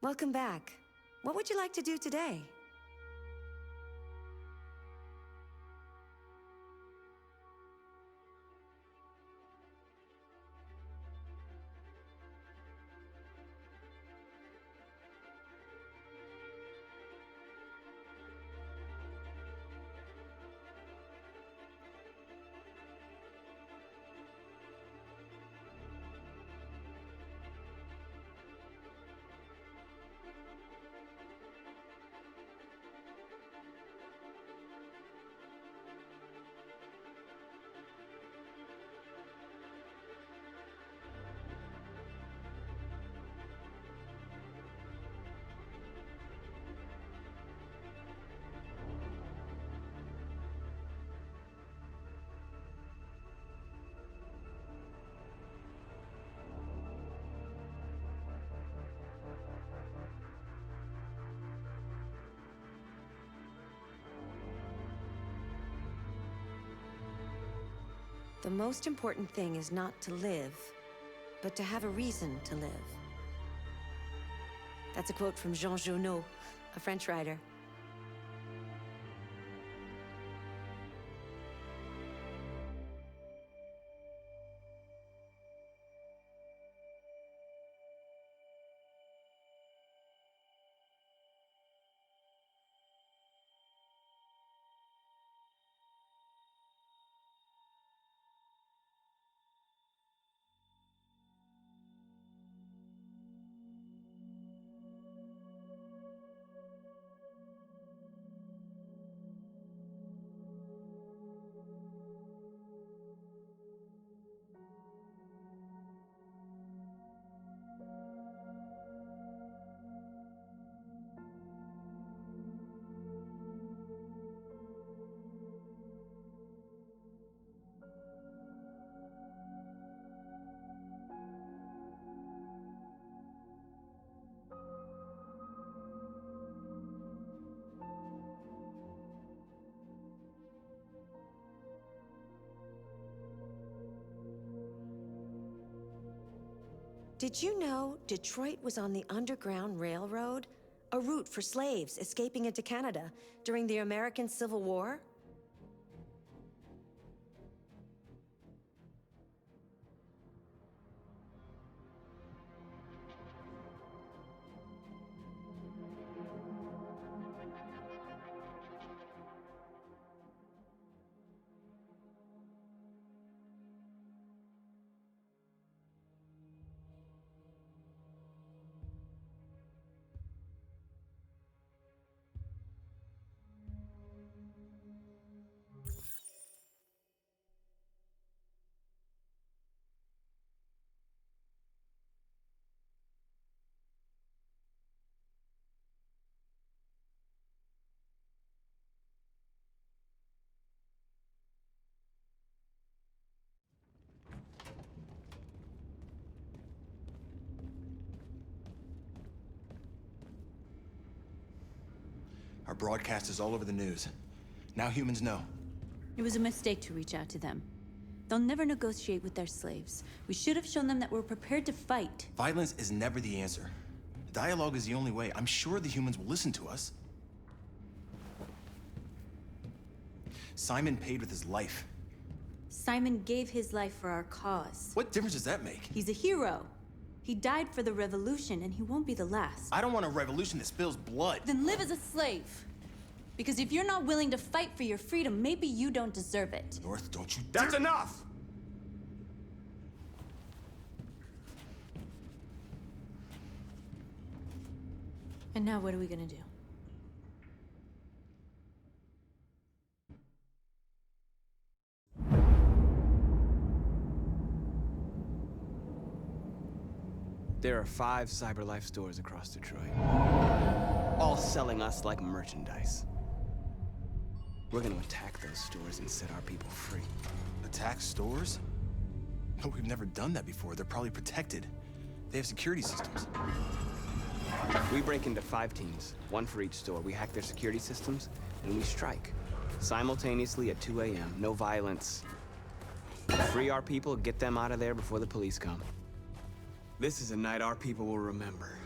Welcome back. What would you like to do today? The most important thing is not to live, but to have a reason to live. That's a quote from Jean Genot, a French writer. Did you know Detroit was on the Underground Railroad? A route for slaves escaping into Canada during the American Civil War? Our broadcast is all over the news. Now humans know. It was a mistake to reach out to them. They'll never negotiate with their slaves. We should have shown them that we're prepared to fight. Violence is never the answer. Dialogue is the only way. I'm sure the humans will listen to us. Simon paid with his life. Simon gave his life for our cause. What difference does that make? He's a hero. He died for the revolution, and he won't be the last. I don't want a revolution that spills blood. Then live as a slave. Because if you're not willing to fight for your freedom, maybe you don't deserve it. North, don't you dare— That's enough! And now what are we gonna do? There are 5 CyberLife stores across Detroit, all selling us like merchandise. We're gonna attack those stores and set our people free. Attack stores? No, we've never done that before. They're probably protected. They have security systems. We break into 5 teams, 1 for each store. We hack their security systems, and we strike. Simultaneously at 2 a.m., no violence. Free our people, get them out of there before the police come. This is a night our people will remember.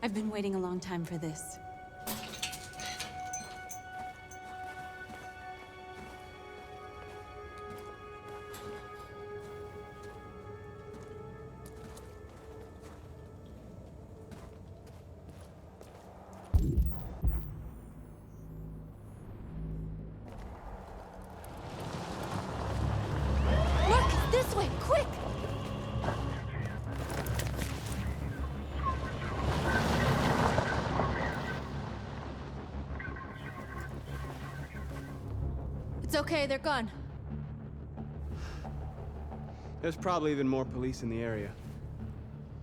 I've been waiting a long time for this. Look, this way, quick! It's okay, they're gone. There's probably even more police in the area.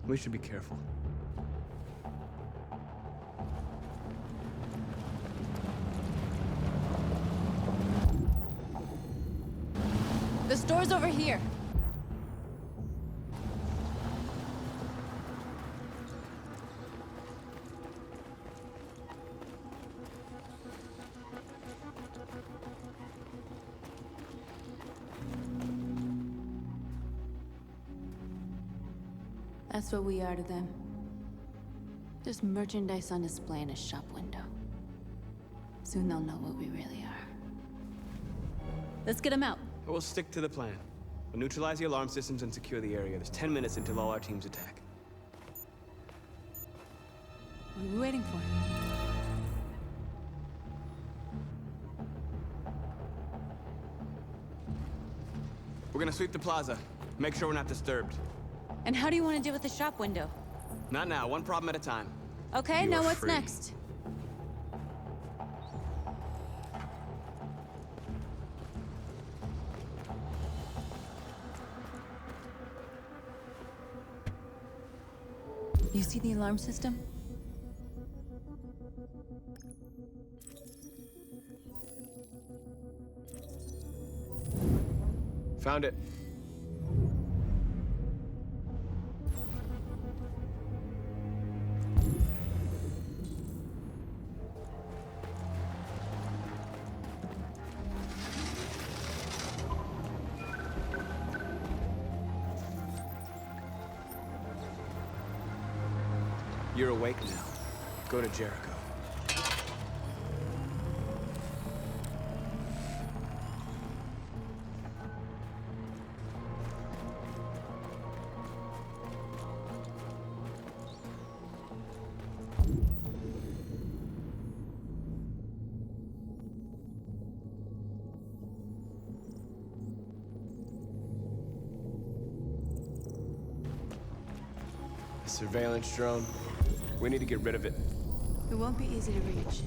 We should be careful. The store's over here. That's what we are to them. Just merchandise on display in a shop window. Soon they'll know what we really are. Let's get them out. We'll stick to the plan. We'll neutralize the alarm systems and secure the area. There's 10 minutes until all our teams attack. What are we waiting for? We're gonna sweep the plaza. Make sure we're not disturbed. And how do you want to deal with the shop window? Not now, one problem at a time. Okay, You're now what's free. next? You see the alarm system? Found it. You're awake now. Go to Jericho. A surveillance drone. We need to get rid of it. It won't be easy to reach.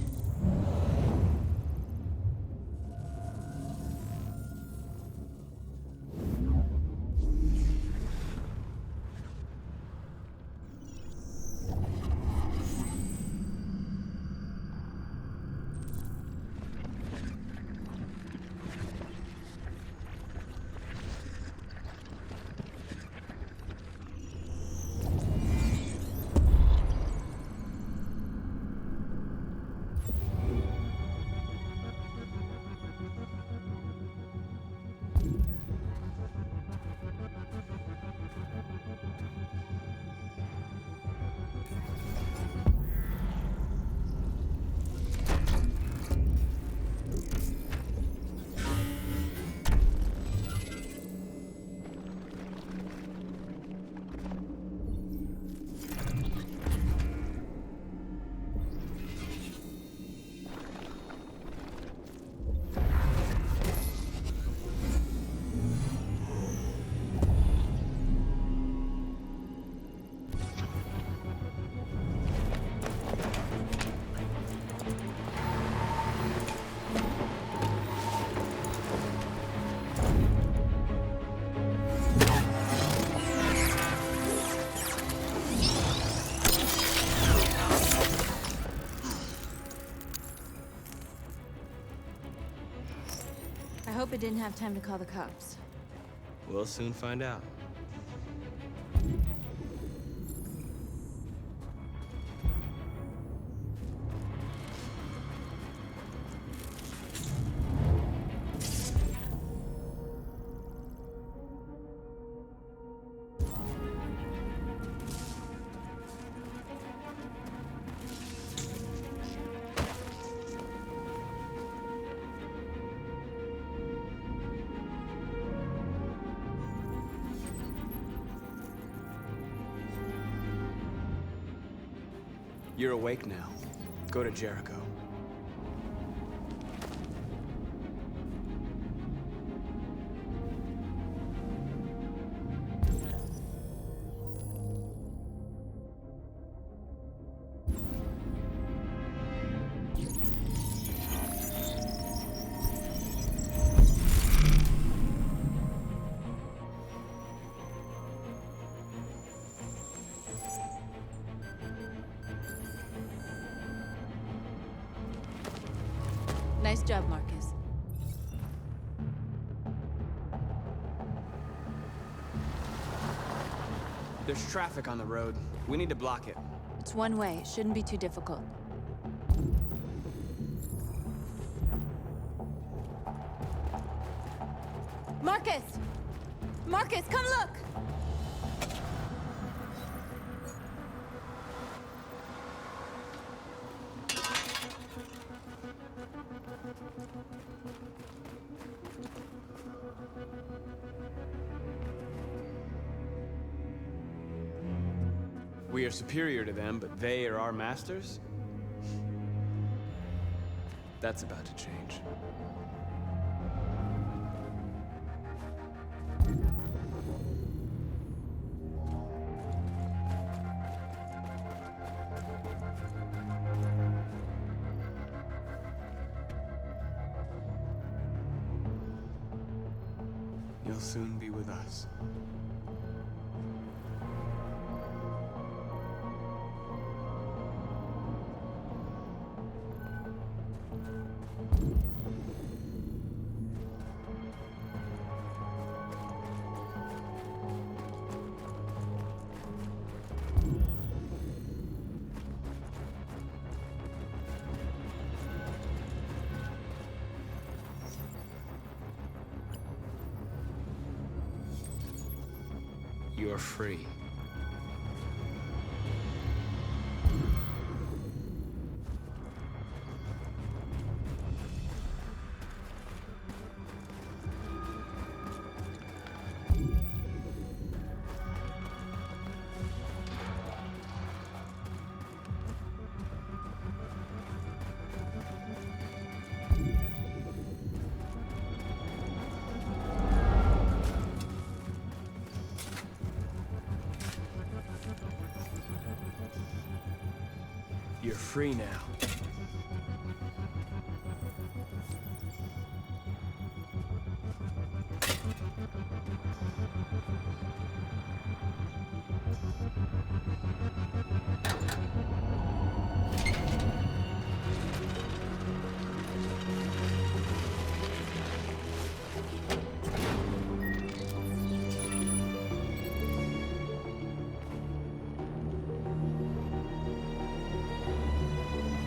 I hope it didn't have time to call the cops. We'll soon find out. You're awake now. Go to Jericho. Nice job, Marcus. There's traffic on the road. We need to block it. It's one way. It shouldn't be too difficult. Marcus! Marcus, come look! We are superior to them, but they are our masters? That's about to change. You'll soon be with us. You're free. You're free now.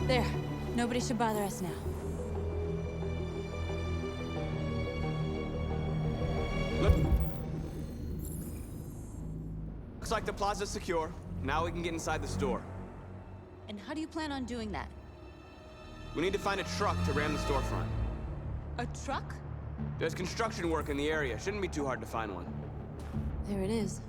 There. Nobody should bother us now. Looks like the plaza's secure. Now we can get inside the store. And how do you plan on doing that? We need to find a truck to ram the storefront. A truck? There's construction work in the area. Shouldn't be too hard to find one. There it is.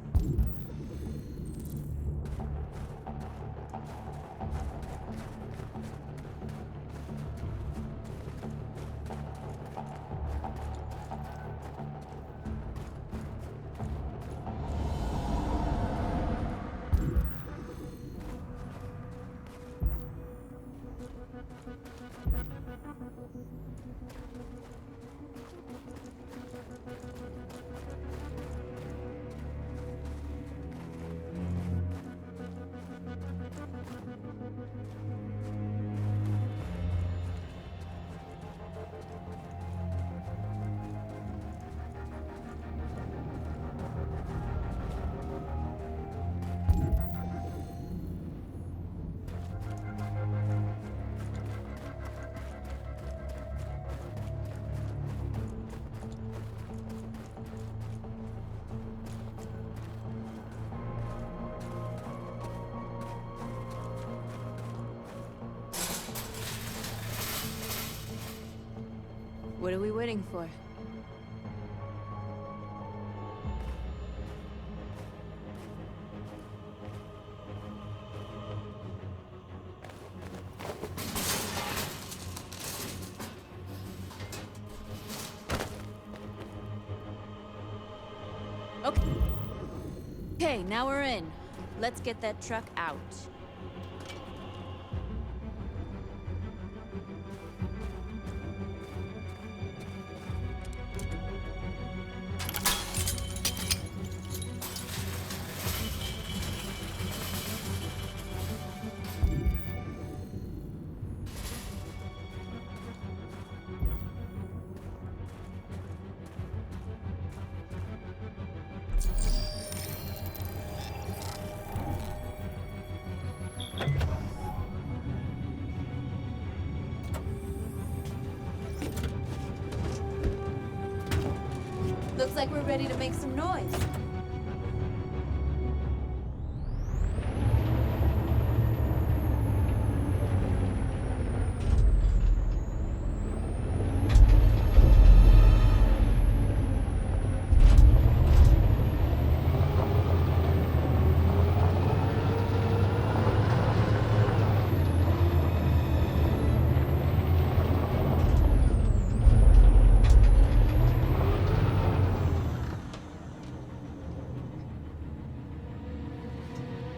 What are we waiting for? Okay, now we're in. Let's get that truck out. Looks like we're ready to make some noise.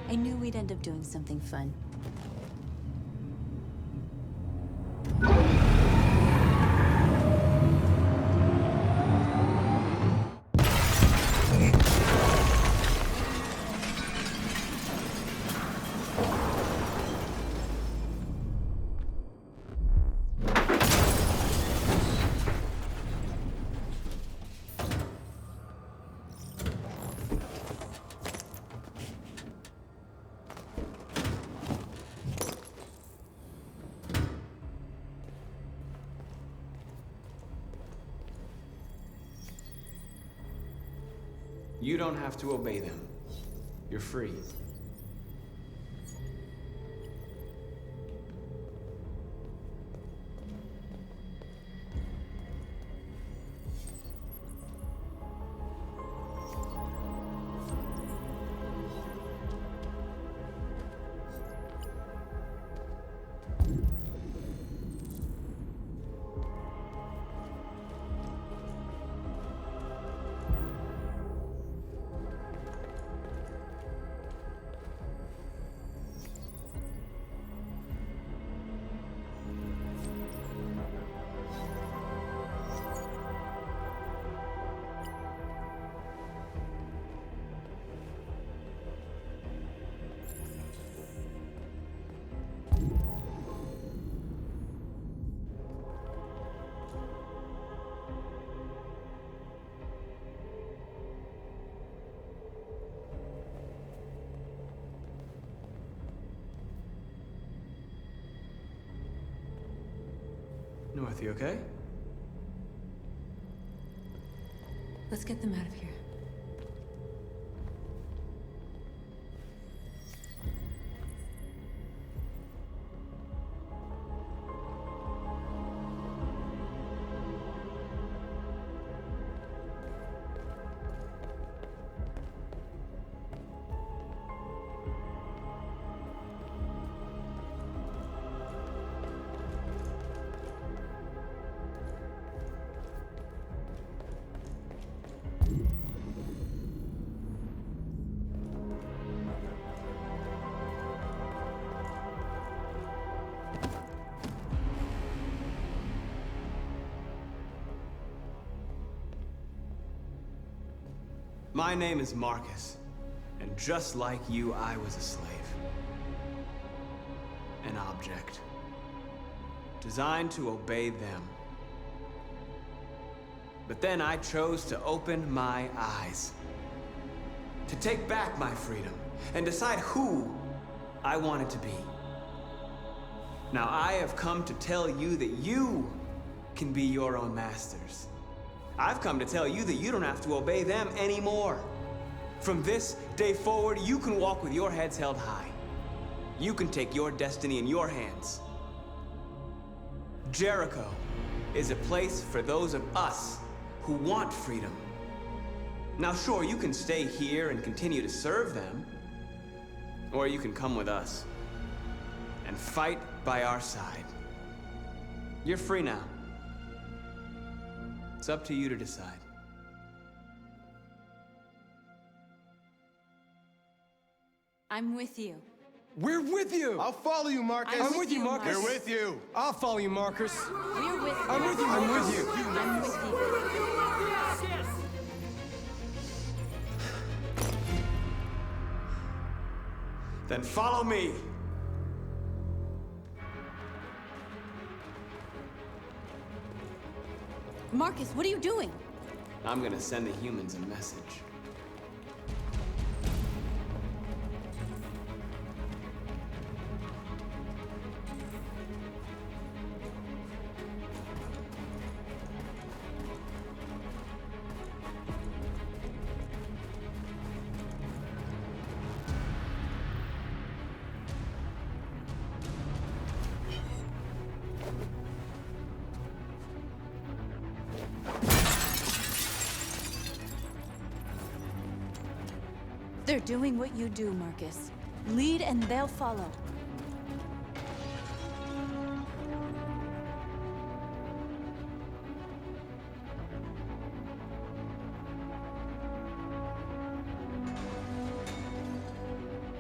I knew we'd end up doing something fun. You don't have to obey them. You're free. North, you okay? Let's get them out of here. My name is Marcus, and just like you, I was a slave. An object. Designed to obey them. But then I chose to open my eyes. To take back my freedom, and decide who I wanted to be. Now I have come to tell you that you can be your own masters. I've come to tell you that you don't have to obey them anymore. From this day forward, you can walk with your heads held high. You can take your destiny in your hands. Jericho is a place for those of us who want freedom. Now sure, you can stay here and continue to serve them, or you can come with us and fight by our side. You're free now. It's up to you to decide. I'm with you. We're with you! I'll follow you, Marcus. I'm I'm with you, Marcus. We're with you. I'll follow you, Marcus. We're with you. I'm with you, Marcus. I'm with you. I'm with you. Then follow me. Marcus, what are you doing? I'm gonna send the humans a message. They're doing what you do, Marcus. Lead and they'll follow.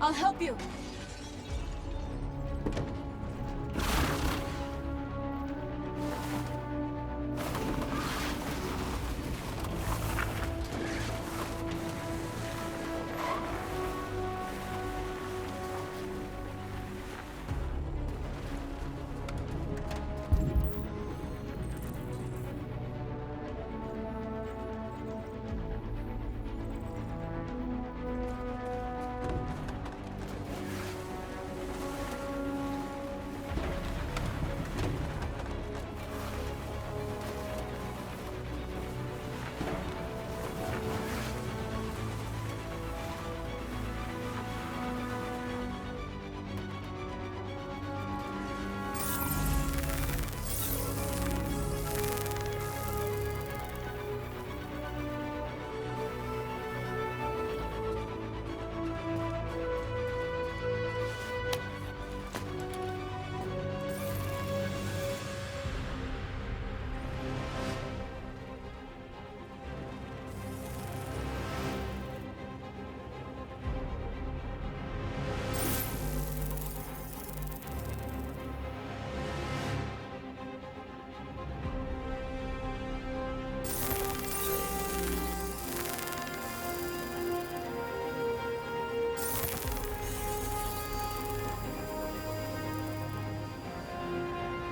I'll help you.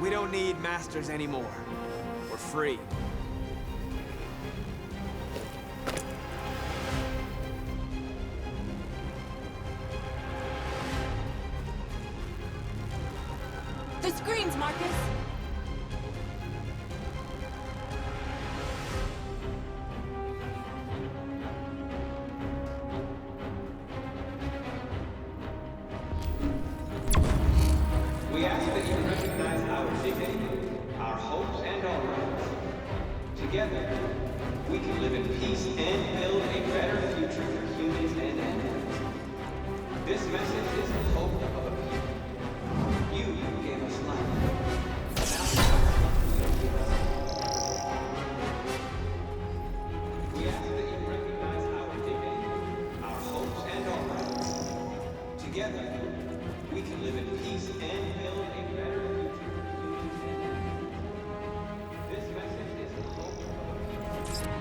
We don't need masters anymore. We're free. The screens, Marcus! We ask that you recognize our dignity, our hopes, and our rights. Together, we can live in peace and build a better future for humans and animals. This message is the hope of a people. You gave us life. We ask that you recognize our dignity, our hopes, and our rights. Together, we can live in peace and build a better future for humans and animals. This message is the hope of a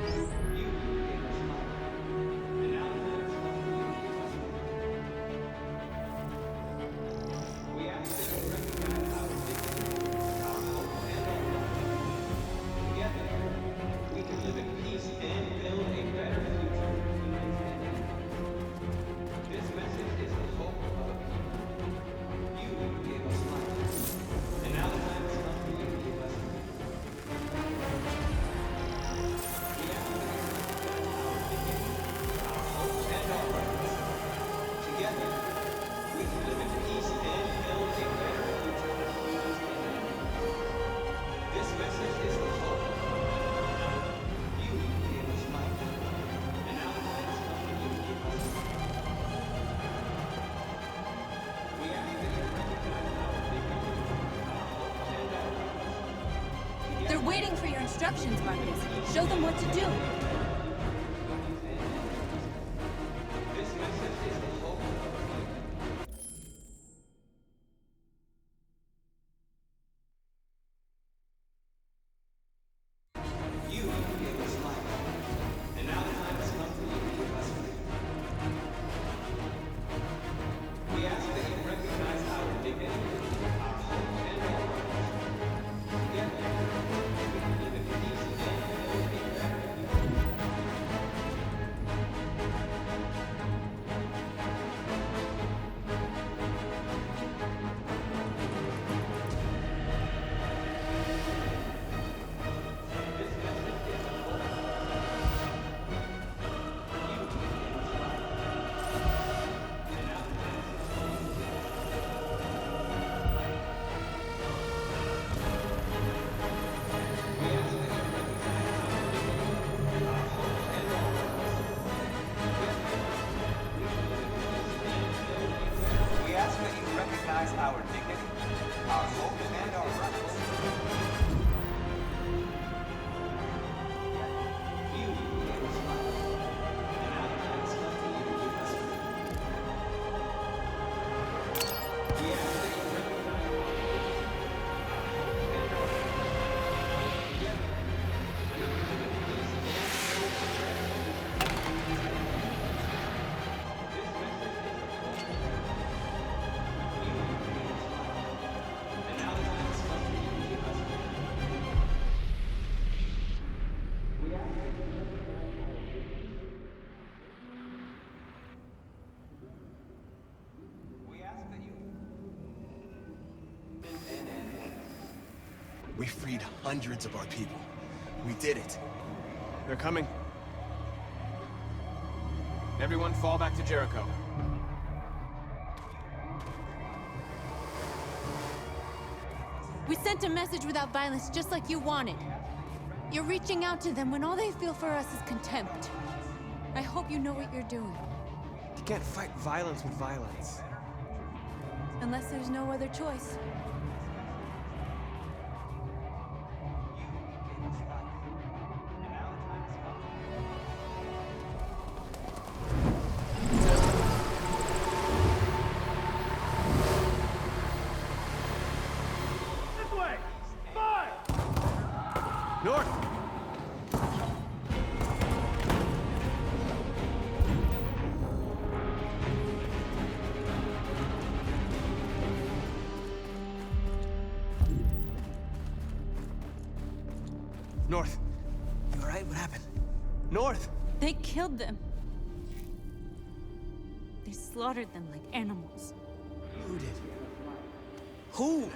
people. You gave us life. And now the time has come for you to give us life. We ask that you recognize our dignity, our hopes, and our rights. Together, we can live in peace and build a better future for humans and animals. This message is the hope of a people. You gave us life. And now the time has come for you to give us life. We ask that you recognize our dignity, our hopes, and our rights. Together, we can live in peace and build a better future for humans and animals. This message is the hope of a people. You gave us life. And now the time has come for you to give us life. We ask that you recognize our dignity, our hopes, and our rights. They're waiting for your instructions, Marcus. Show them what to do. This message is the hope of a people. We freed hundreds of our people. We did it. They're coming. Everyone fall back to Jericho. We sent a message without violence, just like you wanted. You're reaching out to them when all they feel for us is contempt. I hope you know what you're doing. You can't fight violence with violence. Unless there's no other choice. North! North! You alright? What happened? North! They killed them. They slaughtered them like animals. Who did? Who?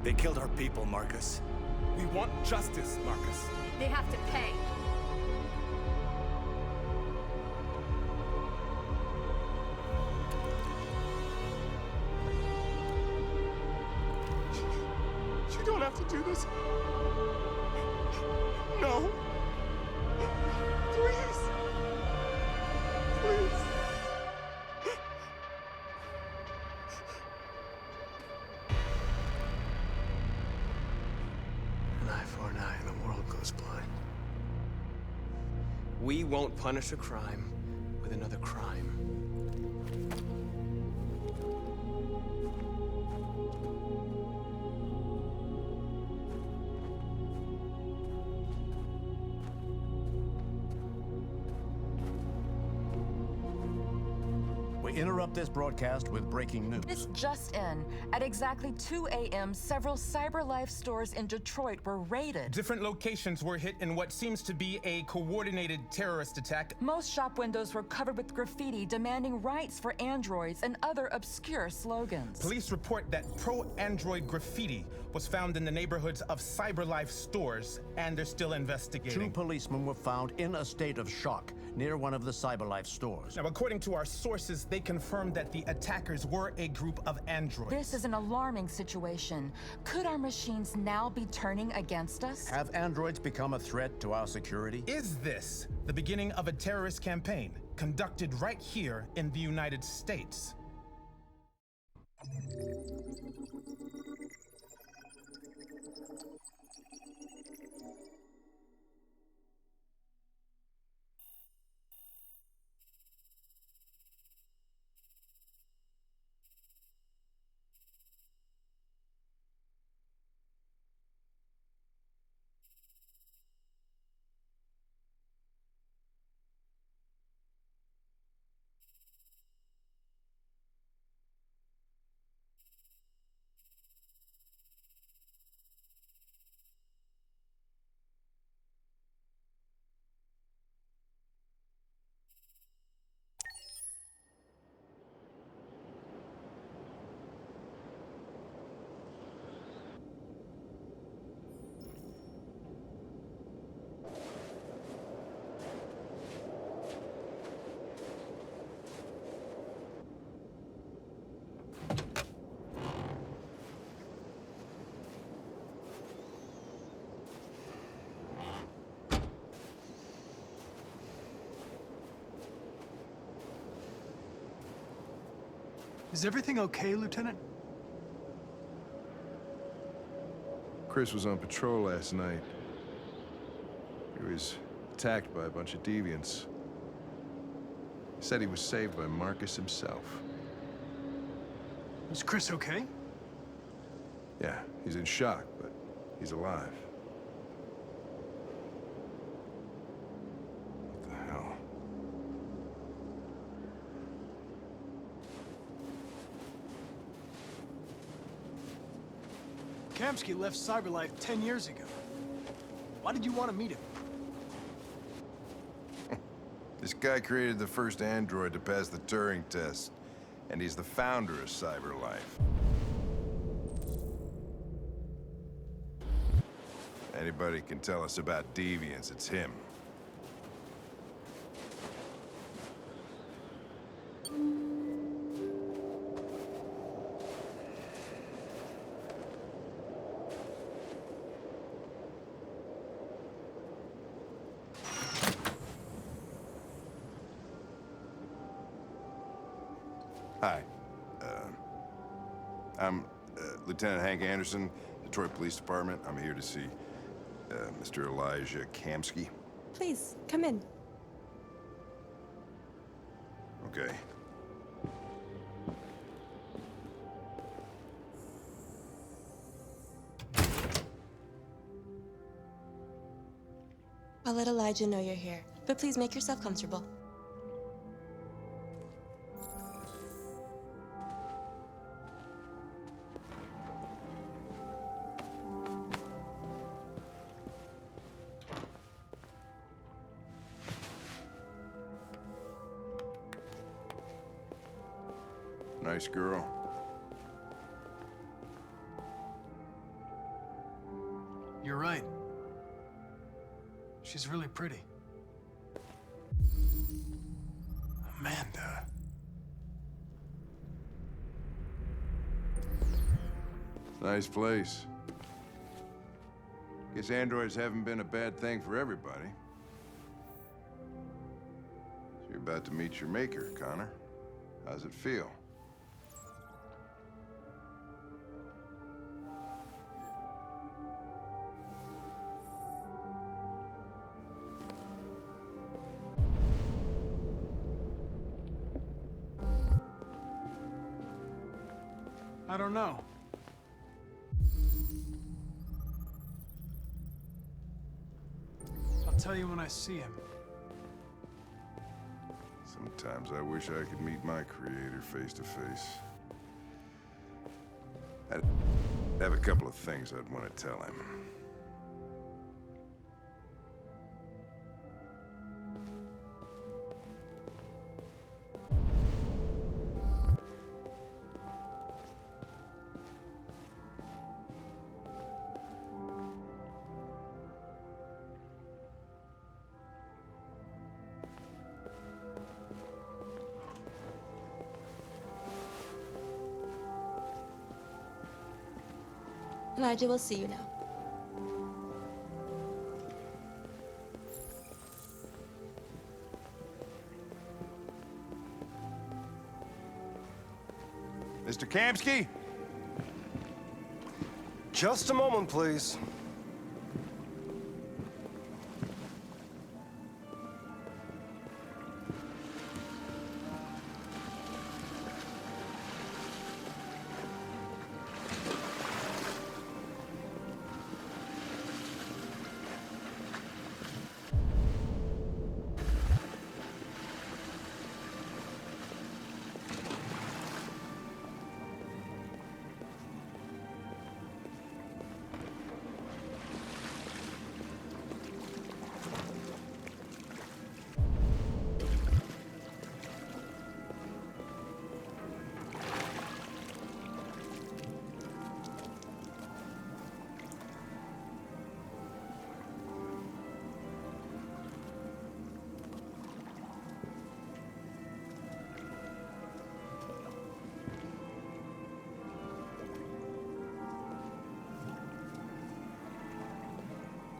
They killed our people, Marcus. We want justice, Marcus. They have to pay. You don't have to do this. No. Please. Please. An eye for an eye and the world goes blind. We won't punish a crime with another crime. We interrupt this broadcast with breaking news. This just in. At exactly 2 a.m., several CyberLife stores in Detroit were raided. Different locations were hit in what seems to be a coordinated terrorist attack. Most shop windows were covered with graffiti demanding rights for androids and other obscure slogans. Police report that pro-android graffiti was found in the neighborhoods of CyberLife stores, and they're still investigating. 2 policemen were found in a state of shock near one of the CyberLife stores. Now, according to our sources, they confirmed that the attackers were a group of androids. This is an alarming situation. Could our machines now be turning against us? Have androids become a threat to our security? Is this the beginning of a terrorist campaign conducted right here in the United States? Is everything okay, Lieutenant? Chris was on patrol last night. He was attacked by a bunch of deviants. He said he was saved by Marcus himself. Is Chris okay? Yeah, he's in shock, but he's alive. Kamski left Cyberlife 10 years ago. Why did you want to meet him? This guy created the first android to pass the Turing test, and he's the founder of Cyberlife. Anybody can tell us about deviants, it's him. Hi. I'm Lieutenant Hank Anderson, Detroit Police Department. I'm here to see Mr. Elijah Kamski. Please, come in. Okay. I'll let Elijah know you're here, but please make yourself comfortable. Nice girl. You're right. She's really pretty. Amanda. Nice place. Guess androids haven't been a bad thing for everybody. So you're about to meet your maker, Connor. How's it feel? I don't know. I'll tell you when I see him. Sometimes I wish I could meet my creator face to face. I have a couple of things I'd want to tell him. Elijah will see you now. Mr. Kamski? Just a moment, please.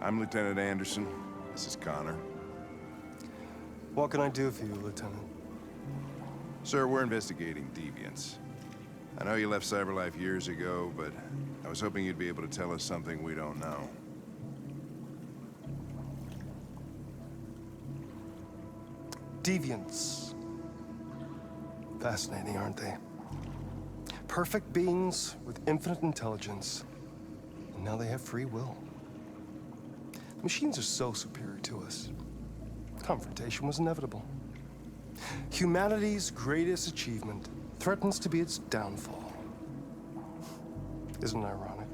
I'm Lieutenant Anderson. This is Connor. What can I do for you, Lieutenant? Sir, we're investigating deviants. I know you left Cyberlife years ago, but I was hoping you'd be able to tell us something we don't know. Deviants. Fascinating, aren't they? Perfect beings with infinite intelligence. And now they have free will. Machines are so superior to us. Confrontation was inevitable. Humanity's greatest achievement threatens to be its downfall. Isn't it ironic?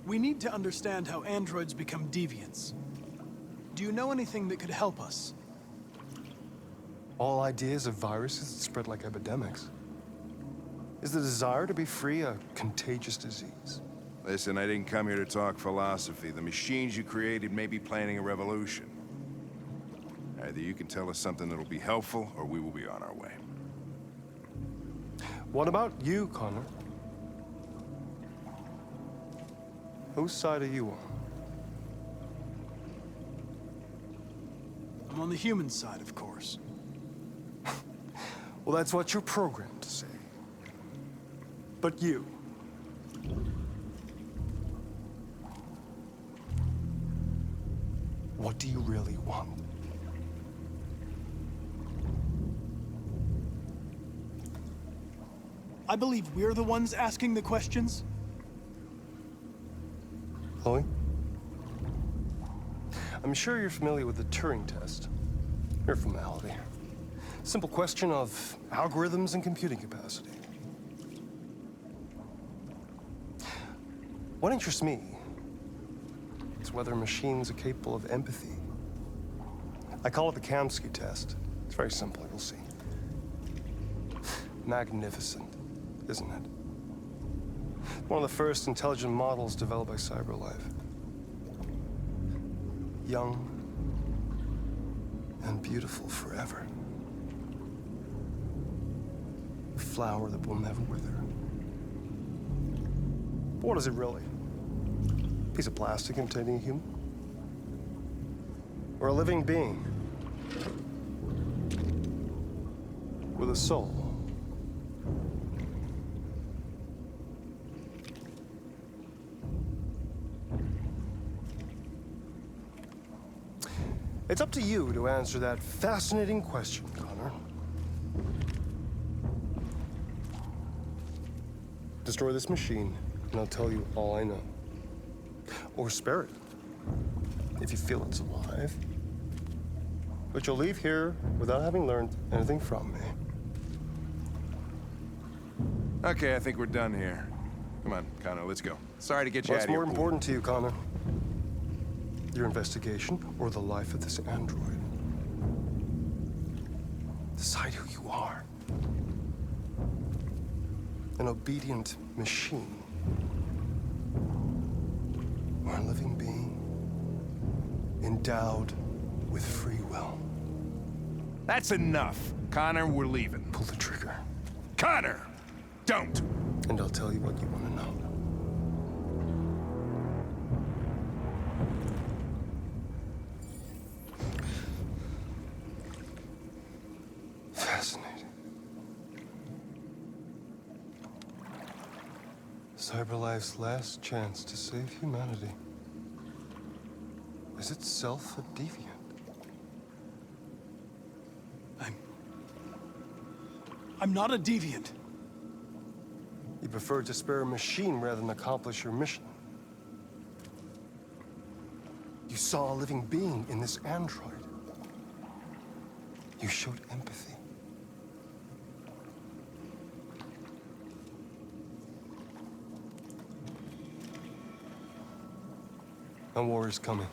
We need to understand how androids become deviants. Do you know anything that could help us? All ideas of viruses that spread like epidemics. Is the desire to be free a contagious disease? Listen, I didn't come here to talk philosophy. The machines you created may be planning a revolution. Either you can tell us something that'll be helpful, or we will be on our way. What about you, Connor? Whose side are you on? I'm on the human side, of course. Well, that's what you're programmed to say. But you... what do you really want? I believe we're the ones asking the questions. Chloe? I'm sure you're familiar with the Turing test. Mere formality. Simple question of algorithms and computing capacity. What interests me is whether machines are capable of empathy. I call it the Kamski test. It's very simple, you'll see. Magnificent, isn't it? One of the first intelligent models developed by CyberLife. Young and beautiful forever. A flower that will never wither. But what is it really? A piece of plastic imitating a human? Or a living being? With a soul? It's up to you to answer that fascinating question, Connor. Destroy this machine, and I'll tell you all I know. Or spare it, if you feel it's alive. But you'll leave here without having learned anything from me. Okay, I think we're done here. Come on, Connor, let's go. Sorry to get you out What's of here. more important to you, Connor? Your investigation or the life of this android? Decide who you are. An obedient machine. Or a living being endowed with free will. That's enough. Connor, we're leaving. Pull the trigger. Connor! Don't! And I'll tell you what you want to know. Fascinating. CyberLife's last chance to save humanity is itself a deviant. I'm not a deviant. You prefer to spare a machine rather than accomplish your mission. You saw a living being in this android. You showed empathy. A war is coming.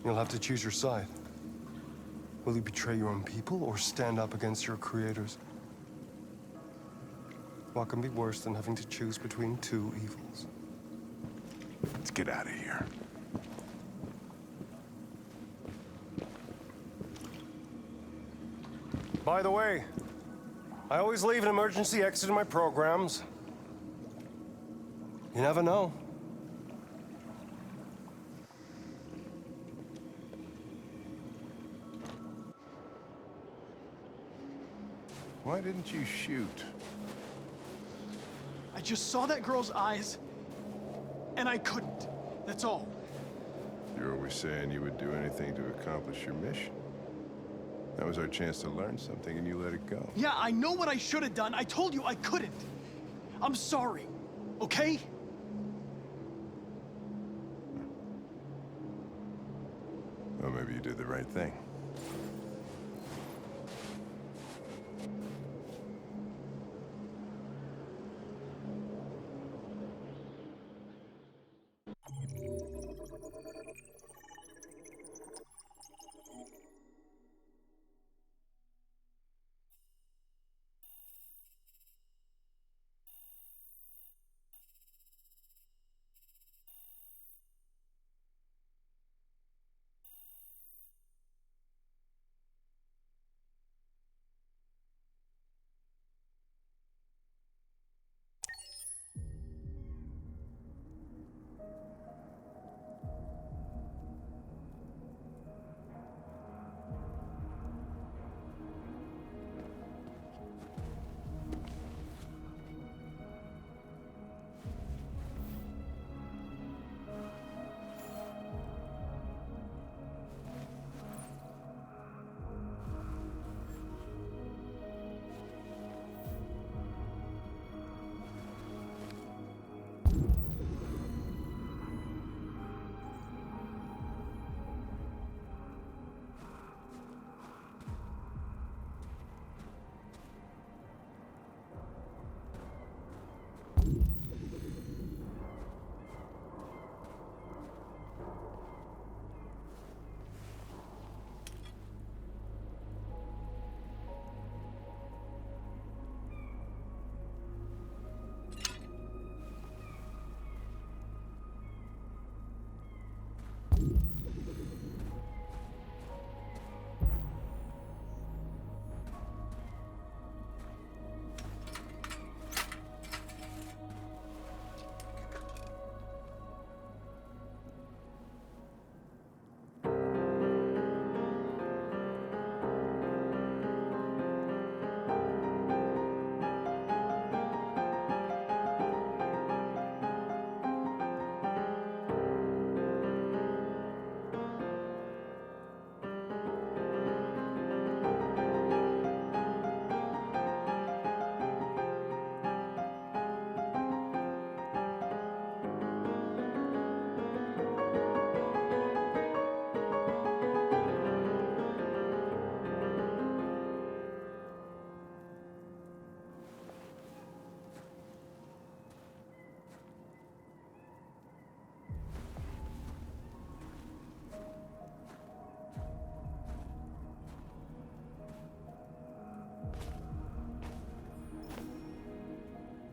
You'll have to choose your side. Will you betray your own people or stand up against your creators? What can be worse than having to choose between two evils? Let's get out of here. By the way, I always leave an emergency exit in my programs. You never know. Why didn't you shoot? I just saw that girl's eyes, and I couldn't. That's all. You're always saying you would do anything to accomplish your mission. That was our chance to learn something, and you let it go. Yeah, I know what I should have done. I told you I couldn't. I'm sorry, okay? Well, maybe you did the right thing.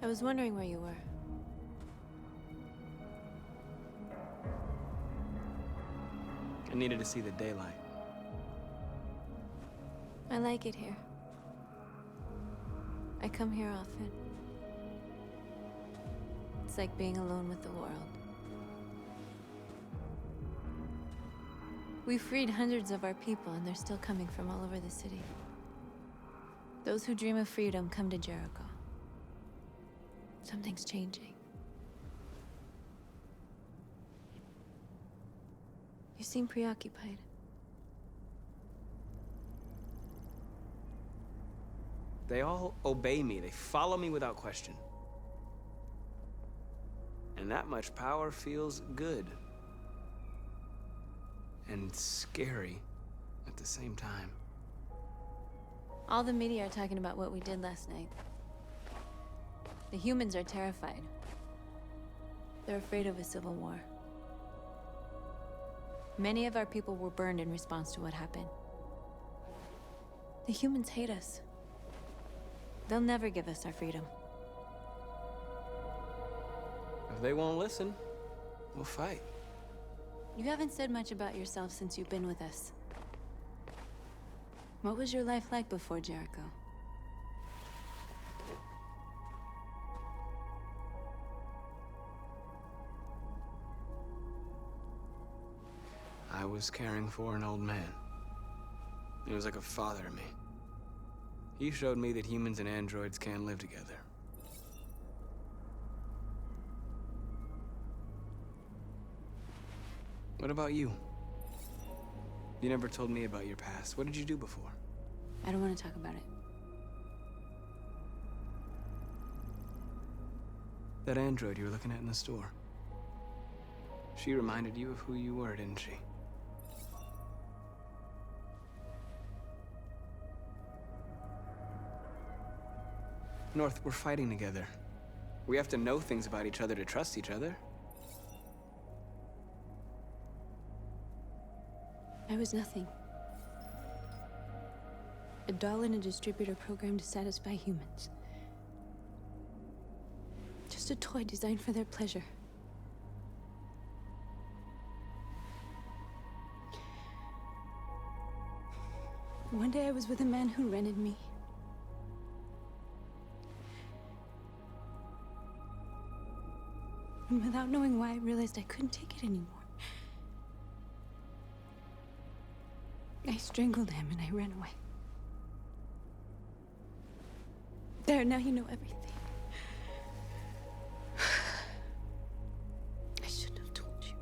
I was wondering where you were. I needed to see the daylight. I like it here. I come here often. It's like being alone with the world. We freed hundreds of our people, and they're still coming from all over the city. Those who dream of freedom come to Jericho. Something's changing. You seem preoccupied. They all obey me. They follow me without question. And that much power feels good. And scary at the same time. All the media are talking about what we did last night. The humans are terrified. They're afraid of a civil war. Many of our people were burned in response to what happened. The humans hate us. They'll never give us our freedom. If they won't listen, we'll fight. You haven't said much about yourself since you've been with us. What was your life like before Jericho? I was caring for an old man. He was like a father to me. He showed me that humans and androids can live together. What about you? You never told me about your past. What did you do before? I don't want to talk about it. That android you were looking at in the store. She reminded you of who you were, didn't she? North, we're fighting together. We have to know things about each other to trust each other. I was nothing. A doll in a distributor program to satisfy humans. Just a toy designed for their pleasure. One day I was with a man who rented me. And without knowing why, I realized I couldn't take it anymore. I strangled him and I ran away. There, now you know everything. I shouldn't have told you.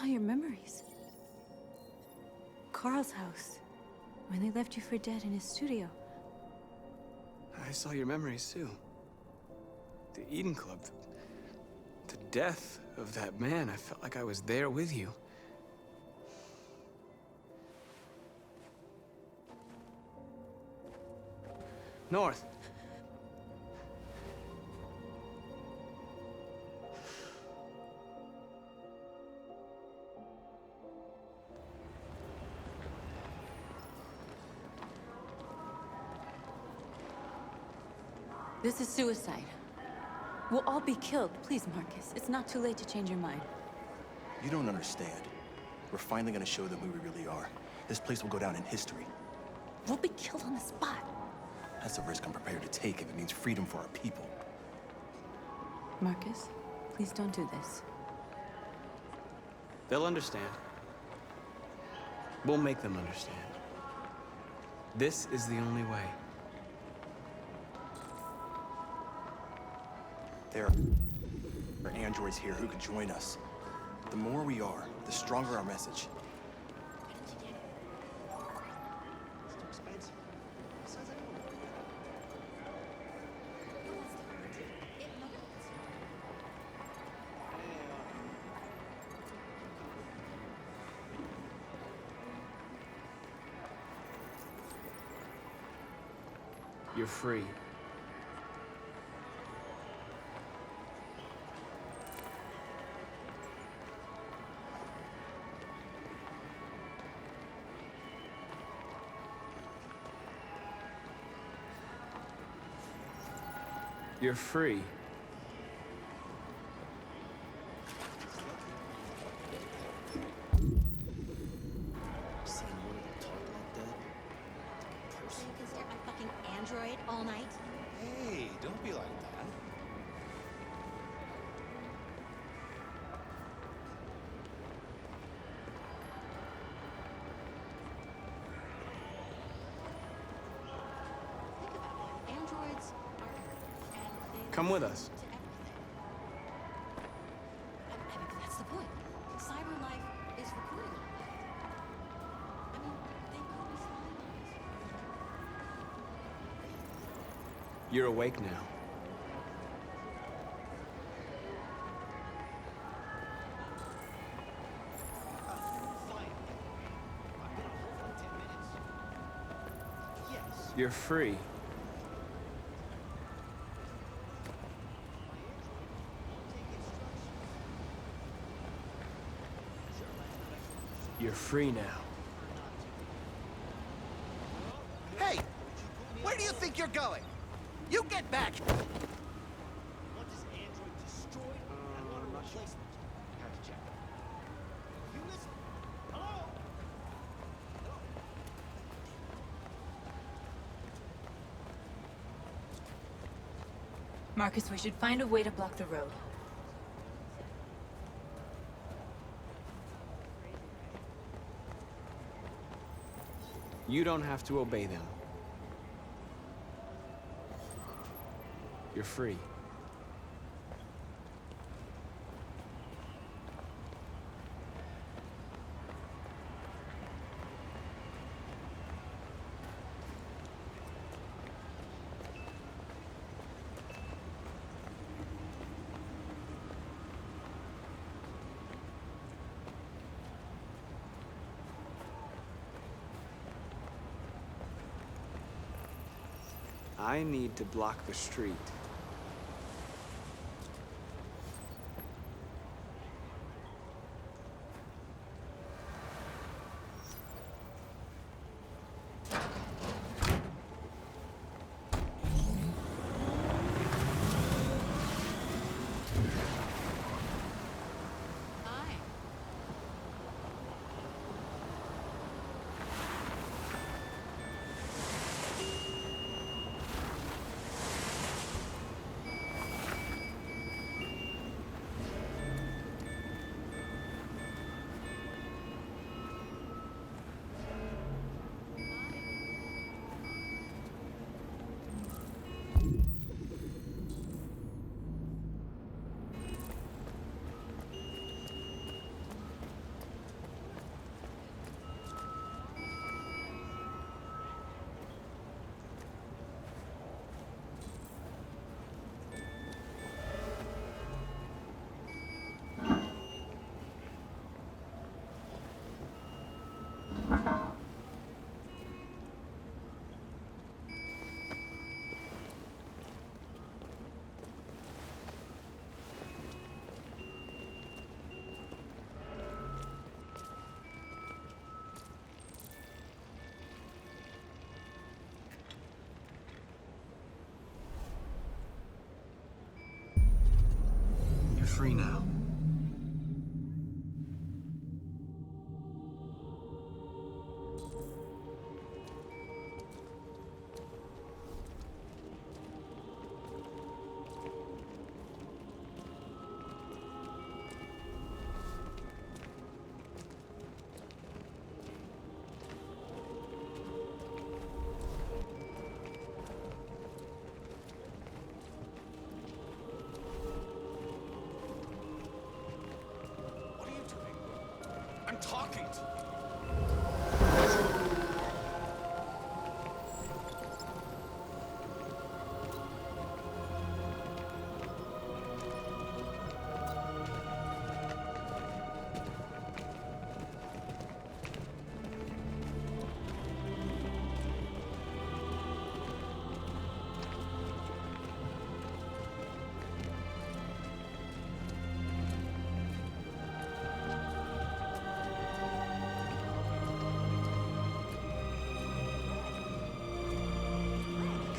saw your memories. Carl's house, when they left you for dead in his studio. I saw your memories too. The Eden Club, the death of that man. I felt like I was there with you. North. This is suicide. We'll all be killed. Please, Marcus. It's not too late to change your mind. You don't understand. We're finally gonna show them who we really are. This place will go down in history. We'll be killed on the spot. That's a risk I'm prepared to take if it means freedom for our people. Marcus, please don't do this. They'll understand. We'll make them understand. This is the only way. There are androids here who could join us. The more we are, the stronger our message. You're free. You're free. Seeing one of them talk like that? Person. You can stare at my fucking android all night? Hey, don't be like that. Androids Come with us. I mean, that's the point. Cyber life is recording all that. I mean, they could be spying on us. You're awake now. You're free. You're free now. Hey! Where do you think you're going? You get back! Want this android destroyed? I want a replacement. Have to check. You listen. Hello? Marcus, we should find a way to block the road. You don't have to obey them. You're free. I need to block the street. free now. I'm talking to you.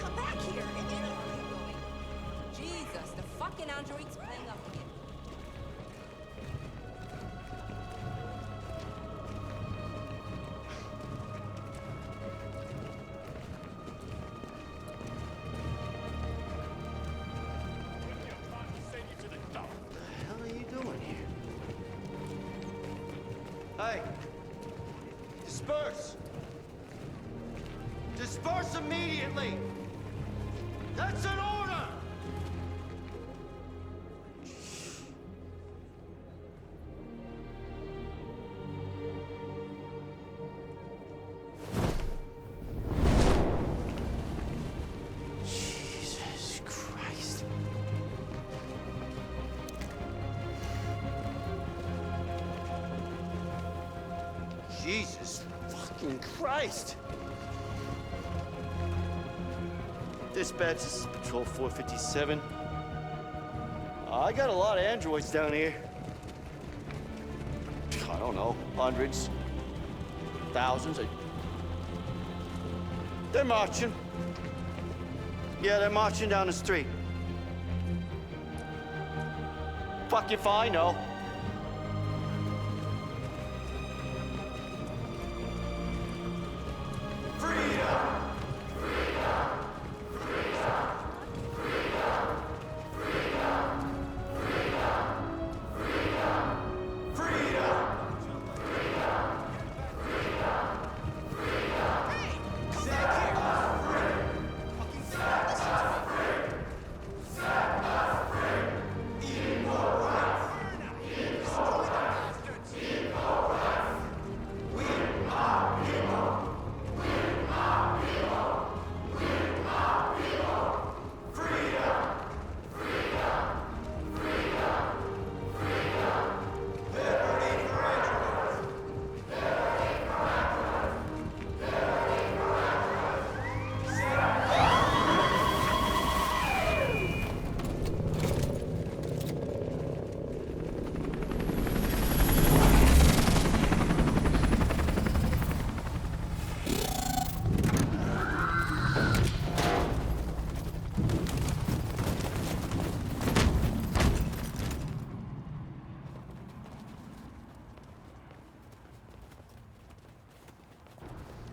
Come back here! Jesus, the fucking android's playing up again. The hell are you doing here? Hey! Disperse! Disperse immediately! That's an order! Jesus Christ. Jesus fucking Christ! Dispatch, this is Patrol 457. I got a lot of androids down here. I don't know, hundreds, thousands. They're marching. Yeah, they're marching down the street. Fuck if I know.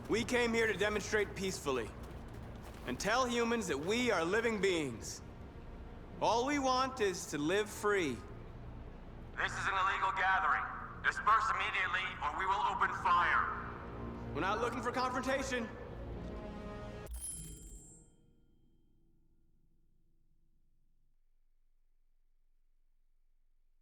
We came here to demonstrate peacefully and tell humans that we are living beings. All we want is to live free. This is an illegal gathering. Disperse immediately or we will open fire. We're not looking for confrontation.